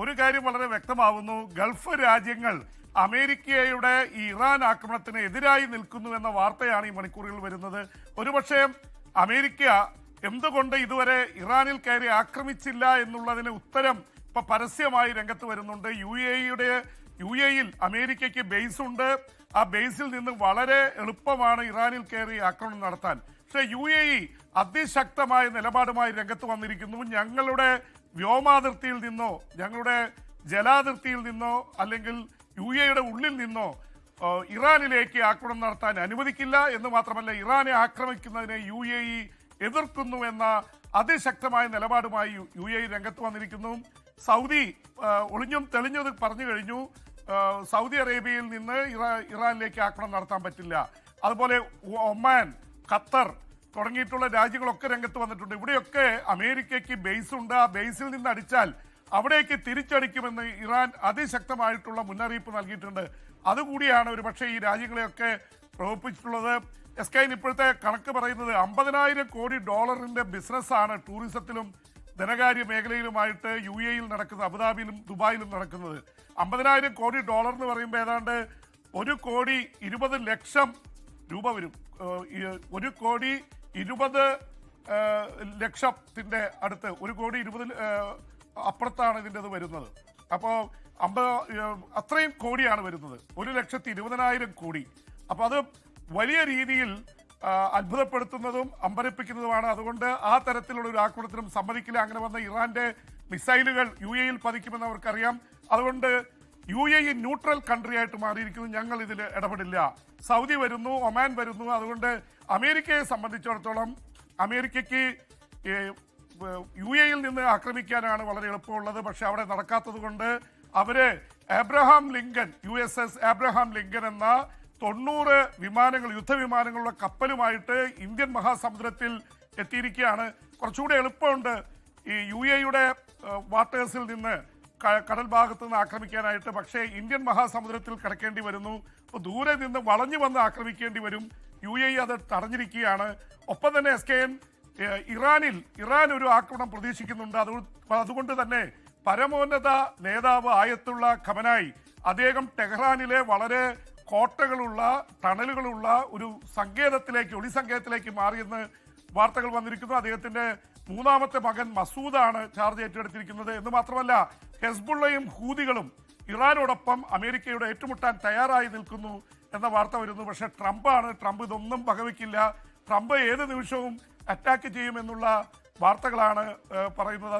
ഒരു കാര്യം വളരെ വ്യക്തമാവുന്നു. ഗൾഫ് രാജ്യങ്ങൾ അമേരിക്കയുടെ ഈ ഇറാൻ ആക്രമണത്തിന് എതിരായി നിൽക്കുന്നു എന്ന വാർത്തയാണ് ഈ മണിക്കൂറുകൾ വരുന്നത്. ഒരുപക്ഷെ അമേരിക്ക എന്തുകൊണ്ട് ഇതുവരെ ഇറാനിൽ കയറി ആക്രമിച്ചില്ല എന്നുള്ളതിന് ഉത്തരം ഇപ്പൊ പരസ്യമായി രംഗത്ത് വരുന്നുണ്ട്. യു എയിൽ അമേരിക്കയ്ക്ക് ബേസ് ഉണ്ട്. ആ ബേസിൽ നിന്ന് വളരെ എളുപ്പമാണ് ഇറാനിൽ കയറി ആക്രമണം നടത്താൻ. പക്ഷേ UAE അതിശക്തമായ നിലപാടുമായി രംഗത്ത് വന്നിരിക്കുന്നു. ഞങ്ങളുടെ വ്യോമാതിർത്തിയിൽ നിന്നോ ഞങ്ങളുടെ ജലാതിർത്തിയിൽ നിന്നോ അല്ലെങ്കിൽ UAEയുടെ ഉള്ളിൽ നിന്നോ ഇറാനിലേക്ക് ആക്രമണം നടത്താൻ അനുവദിക്കില്ല എന്ന് മാത്രമല്ല, ഇറാനെ ആക്രമിക്കുന്നതിനെ UAE എതിർക്കുന്നു എന്ന അതിശക്തമായ നിലപാടുമായി UAE രംഗത്ത് വന്നിരിക്കുന്നു. സൗദി ഒളിഞ്ഞും തെളിഞ്ഞത് പറഞ്ഞു കഴിഞ്ഞു. സൗദി അറേബ്യയിൽ നിന്ന് ഇറാനിലേക്ക് ആക്രമണം നടത്താൻ പറ്റില്ല. അതുപോലെ ഒമാൻ, ഖത്തർ തുടങ്ങിയിട്ടുള്ള രാജ്യങ്ങളൊക്കെ രംഗത്ത് വന്നിട്ടുണ്ട്. ഇവിടെയൊക്കെ അമേരിക്കയ്ക്ക് ബേസ് ഉണ്ട്. ആ ബേസിൽ നിന്ന് അടിച്ചാൽ അവിടേക്ക് തിരിച്ചടിക്കുമെന്ന് ഇറാൻ അതിശക്തമായിട്ടുള്ള മുന്നറിയിപ്പ് നൽകിയിട്ടുണ്ട്. അതുകൂടിയാണ് ഒരു പക്ഷേ ഈ രാജ്യങ്ങളെയൊക്കെ പ്രകോപിപ്പിച്ചിട്ടുള്ളത്. എസ്കൈൻ ഇപ്പോഴത്തെ കണക്ക് പറയുന്നത് $50,000 കോടി ബിസിനസ്സാണ് ടൂറിസത്തിലും ധനകാര്യ മേഖലയിലുമായിട്ട് UAEയിൽ നടക്കുന്നത്, അബുദാബിയിലും ദുബായിലും നടക്കുന്നത്. $50,000 കോടി എന്ന് പറയുമ്പോൾ ഏതാണ്ട് 1,20,00,000 രൂപ വരും. 1,20,00,000 അടുത്ത് 1,20,00,000 അപ്പുറത്താണ് ഇതിൻ്റെത് വരുന്നത്. അപ്പോൾ അത്രയും കോടിയാണ് വരുന്നത്, 1,20,000 കോടി. അപ്പോൾ അത് വലിയ രീതിയിൽ അത്ഭുതപ്പെടുത്തുന്നതും അമ്പരപ്പിക്കുന്നതുമാണ്. അതുകൊണ്ട് ആ തരത്തിലുള്ള ഒരു ആക്രമണത്തിനും സമ്മതിക്കില്ല. അങ്ങനെ വന്ന ഇറാന്റെ മിസൈലുകൾ UAEയിൽ പതിക്കുമെന്ന് അവർക്കറിയാം. അതുകൊണ്ട് UAE ന്യൂട്രൽ കൺട്രി ആയിട്ട് മാറിയിരിക്കുന്നു. ഞങ്ങൾ ഇതിൽ ഇടപെടില്ല. സൗദി വരുന്നു, ഒമാൻ വരുന്നു. അതുകൊണ്ട് അമേരിക്കയെ സംബന്ധിച്ചിടത്തോളം അമേരിക്കയ്ക്ക് UAEയിൽ നിന്ന് ആക്രമിക്കാനാണ് വളരെ എളുപ്പമുള്ളത്. പക്ഷെ അവിടെ നടക്കാത്തത് കൊണ്ട് അവര് Abraham Lincoln USS Abraham Lincoln എന്ന 90 വിമാനങ്ങൾ, യുദ്ധവിമാനങ്ങളുടെ കപ്പലുമായിട്ട് ഇന്ത്യൻ മഹാസമുദ്രത്തിൽ എത്തിയിരിക്കുകയാണ്. കുറച്ചുകൂടി എളുപ്പമുണ്ട് ഈ UAEയുടെ വാട്ടേഴ്സിൽ നിന്ന് കടൽ ഭാഗത്ത് നിന്ന് ആക്രമിക്കാനായിട്ട്. പക്ഷേ ഇന്ത്യൻ മഹാസമുദ്രത്തിൽ കിടക്കേണ്ടി വരുന്നു. അപ്പോൾ ദൂരെ നിന്ന് വളഞ്ഞു വന്ന് ആക്രമിക്കേണ്ടി വരും. UAE അത് തടഞ്ഞിരിക്കുകയാണ്. ഒപ്പം തന്നെ SKN ഇറാൻ ഒരു ആക്രമണം പ്രതീക്ഷിക്കുന്നുണ്ട്. അതുകൊണ്ട് തന്നെ പരമോന്നത നേതാവ് ആയത്തുള്ള ഖമനായി അദ്ദേഹം ടെഹ്റാനിലെ വളരെ കോട്ടകളുള്ള ടണലുകളുള്ള ഒരു ഒളിസങ്കേതത്തിലേക്ക് മാറിയെന്ന് വാർത്തകൾ വന്നിരിക്കുന്നു. അദ്ദേഹത്തിന്റെ 3ാമത്തെ മകൻ മസൂദാണ് ചാർജ് ഏറ്റെടുത്തിരിക്കുന്നത്. എന്ന് മാത്രമല്ല, ഹെസ്ബുള്ളയും ഹൂതികളും ഇറാനോടൊപ്പം അമേരിക്കയുടെ ഏറ്റുമുട്ടാൻ തയ്യാറായി നിൽക്കുന്നു എന്ന വാർത്ത വരുന്നു. പക്ഷേ ട്രംപ് ഇതൊന്നും വകവയ്ക്കില്ല. ട്രംപ് ഏത് നിമിഷവും അറ്റാക്ക് ചെയ്യുമെന്നുള്ള വാർത്തകളാണ് പറയുന്നത്.